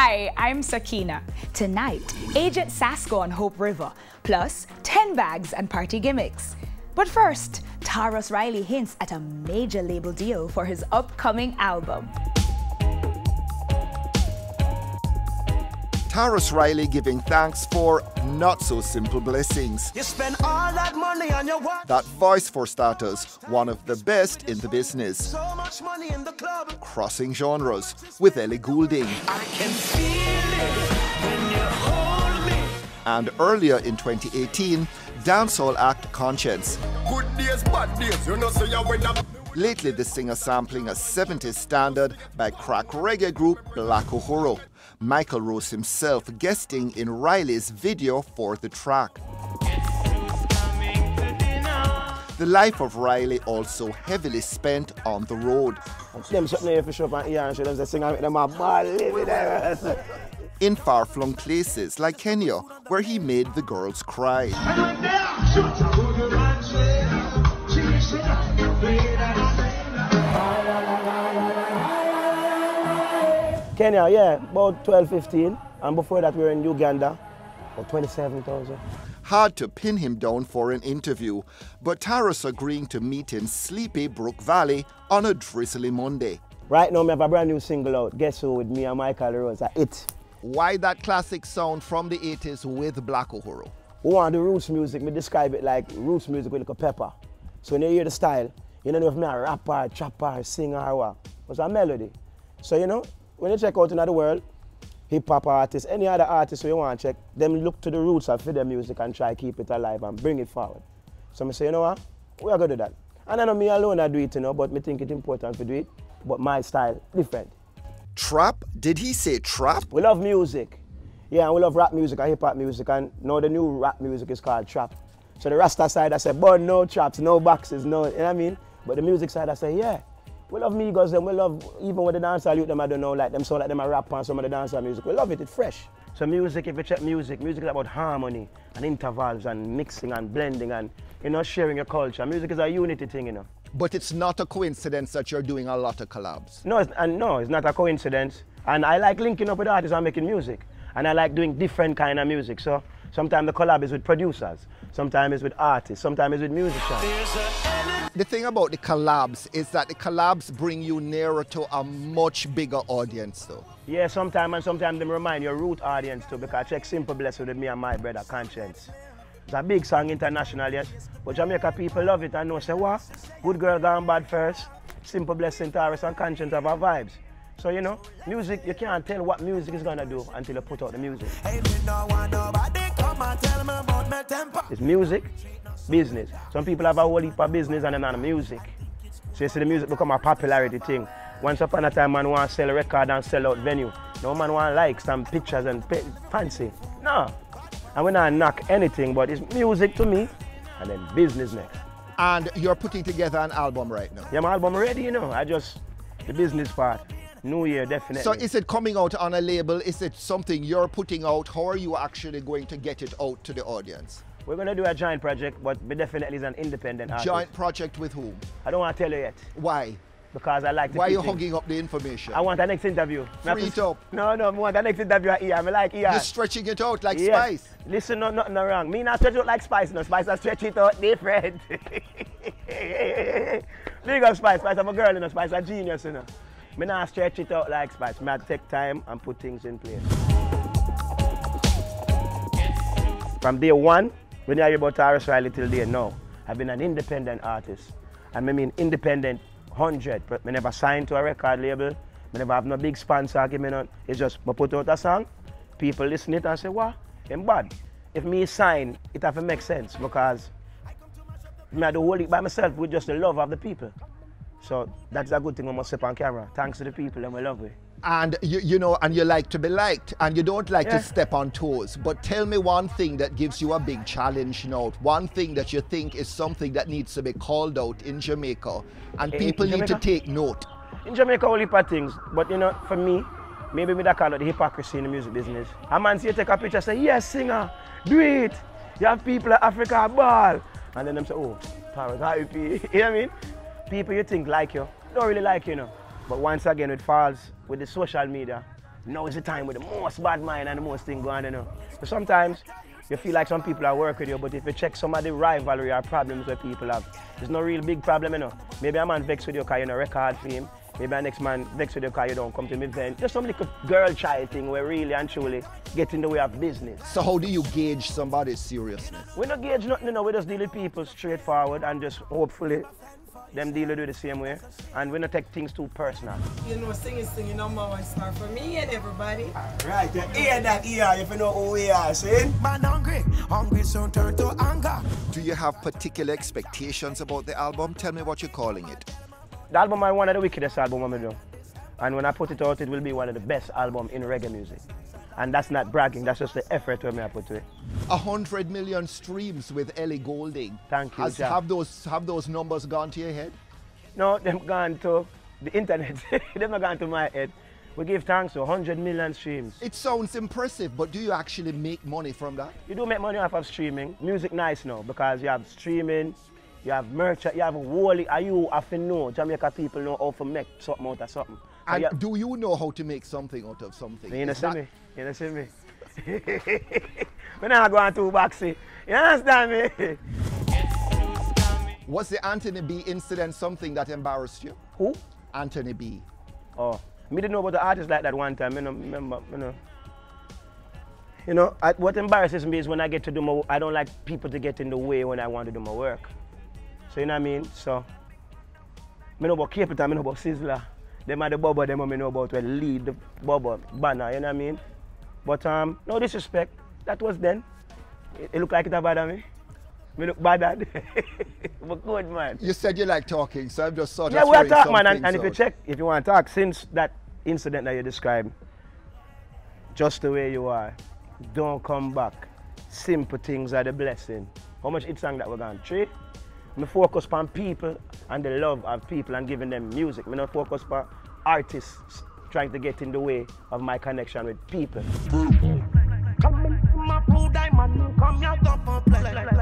Hi, I'm Sakina. Tonight, Agent Sasko on Hope River, plus 10 bags and party gimmicks. But first, Tarrus Riley hints at a major label deal for his upcoming album. Tarrus Riley giving thanks for not-so-simple blessings. You spend all that money on your watch. That voice, for starters, one of the best in the business. So much money in the club. Crossing genres with Ellie Goulding. I can feel it when you hold me. And earlier in 2018, dancehall act Conscience. Good days, bad days, you know, so you win up. Lately, the singer sampling a 70s standard by crack reggae group Black Uhuru. Michael Rose himself guesting in Riley's video for the track. The life of Riley also heavily spent on the road. In far-flung places like Kenya, where he made the girls cry. Kenya, yeah, about 12, 15. And before that, we were in Uganda, about 27,000. Hard to pin him down for an interview, but Tarrus agreeing to meet in sleepy Brook Valley on a drizzly Monday. Right now, I have a brand new single out, Guess Who, with me and Michael Rose, it. Why that classic sound from the 80s with Black Uhuru? We want the roots music, we describe it like roots music with a pepper. So when you hear the style, you don't know if I'm a rapper, trapper, singer, or what. It's a melody. So you know, when you check out another world, hip-hop artists, any other artists you want to check, them look to the roots of their music and try to keep it alive and bring it forward. So I say, you know what, we are going to do that. And I know me alone I do it, you know, but I think it's important to do it, but my style different. Trap? Did he say trap? We love music. Yeah, and we love rap music and hip-hop music, and now the new rap music is called trap. So the Rasta side I say, but no traps, no boxes, no, you know what I mean? But the music side I say, yeah. We love Migos, and we love, even with the dancehall youth, them I don't know, like them sound like them a rap on some of the dancehall music. We love it, it's fresh. So music, if you check music is about harmony and intervals and mixing and blending and, you know, sharing your culture. Music is a unity thing, you know. But it's not a coincidence that you're doing a lot of collabs. No, it's not a coincidence. And I like linking up with artists and making music. And I like doing different kind of music. So sometimes the collab is with producers, sometimes it's with artists, sometimes it's with musicians. The thing about the collabs is that the collabs bring you nearer to a much bigger audience though. Yeah, sometimes they remind your root audience too, because I check Simple Blessed with me and my brother Conscience. It's a big song international, yes, but Jamaica people love it and know, say what? Good Girl Gone Bad first, Simple Blessed, Tarrus and Conscience have our vibes. So you know, music, you can't tell what music is gonna do until you put out the music. It's music, business. Some people have a whole heap of business and then music. So you see the music become a popularity thing. Once upon a time man want to sell a record and sell out venue. No man want likes and pictures and fancy. No. And we not knock anything, but it's music to me and then business next. And you're putting together an album right now? Yeah, my album ready, you know. The business part. New Year, definitely. So is it coming out on a label? Is it something you're putting out? How are you actually going to get it out to the audience? We're going to do a joint project, but we definitely is an independent artist. Joint project with whom? I don't want to tell you yet. Why? Because I like to Why are you hugging up the information? I want the next interview. Free it up. No, I want the next interview here. I like here. You're stretching it out like Spice. Listen, nothing wrong. Me not stretch it out like Spice. No, Spice I stretch it out different. Big up Spice. Spice, I'm a girl, you know. Spice a genius, you know. Me not stretch it out like Spice. Me take time and put things in place. From day one, when you hear about Tarrus Riley till day now, I've been an independent artist. And I mean independent 100. But I never signed to a record label. I never have no big sponsor give me none. It's just I put out a song, people listen it and say, what? I'm bad. If me sign, it have to make sense because I do hold it by myself with just the love of the people. So that's a good thing I must step on camera. Thanks to the people and we love it. And you know, and you like to be liked, and you don't like to step on toes. But tell me one thing that gives you a big challenge now. One thing that you think is something that needs to be called out in Jamaica, and people need to take note. In Jamaica, all heap of things, but you know, for me, maybe me that call it the hypocrisy in the music business. A man see you take a picture and say, yes, singer, do it. You have people at Africa ball. And then them say, oh, Tarrus, happy. You know what I mean? People you think like you, don't really like you, know. But once again, it falls with the social media. now is the time with the most bad mind and the most thing going on, you know. So sometimes you feel like some people are working with you, but if you check some of the rivalry or problems that people have, there's no real big problem, you know. Maybe a man vexed with you because you're in a record for him. Maybe a next man vexed with you because you don't come to an event. Just some little girl child thing where really and truly get in the way of business. So how do you gauge somebody's seriousness? We don't gauge nothing, you know. We just deal with people straightforward and just hopefully them deal with it the same way. And we don't take things too personal. You know, singing number one star for me and everybody. Right, you hear that here if you know who we are, see? Man hungry soon turn to anger. Do you have particular expectations about the album? Tell me what you're calling it. The album is one of the wickedest albums I do. And when I put it out, it will be one of the best albums in reggae music. And that's not bragging, that's just the effort I put to it. 100 million streams with Ellie Goulding. Thank you, Have those numbers gone to your head? No, they've gone to the internet. They've not gone to my head. We give thanks to 100 million streams. It sounds impressive, but do you actually make money from that? You do make money off of streaming. Music nice now because you have streaming, you have merch, you have wholly, you have to know, Jamaica people know how to make something out of something. And do you know how to make something out of something? You don't see me. You don't see me. We're not going too backsy. You understand me? Was the Anthony B incident something that embarrassed you? Who? Anthony B. Oh, me didn't know about the artist like that one time. I don't remember, you know. What embarrasses me is when I get to do my, I don't like people to get in the way when I want to do my work. So you know what I mean? So, I know about Cape Town, I know about Sizzler. Them are the bubble, them I know about will lead the bubble banner, you know what I mean? But no disrespect, that was then. It looked like it bother me. Me look bad at but good, man. You said you like talking, so I'm just sort of we're talking, man, and if you check, if you want to talk, since that incident that you described, just the way you are, don't come back. Simple things are the blessing. How much hit song that we're going? 3? Me focus on people and the love of people and giving them music. Me not focus on artists trying to get in the way of my connection with people.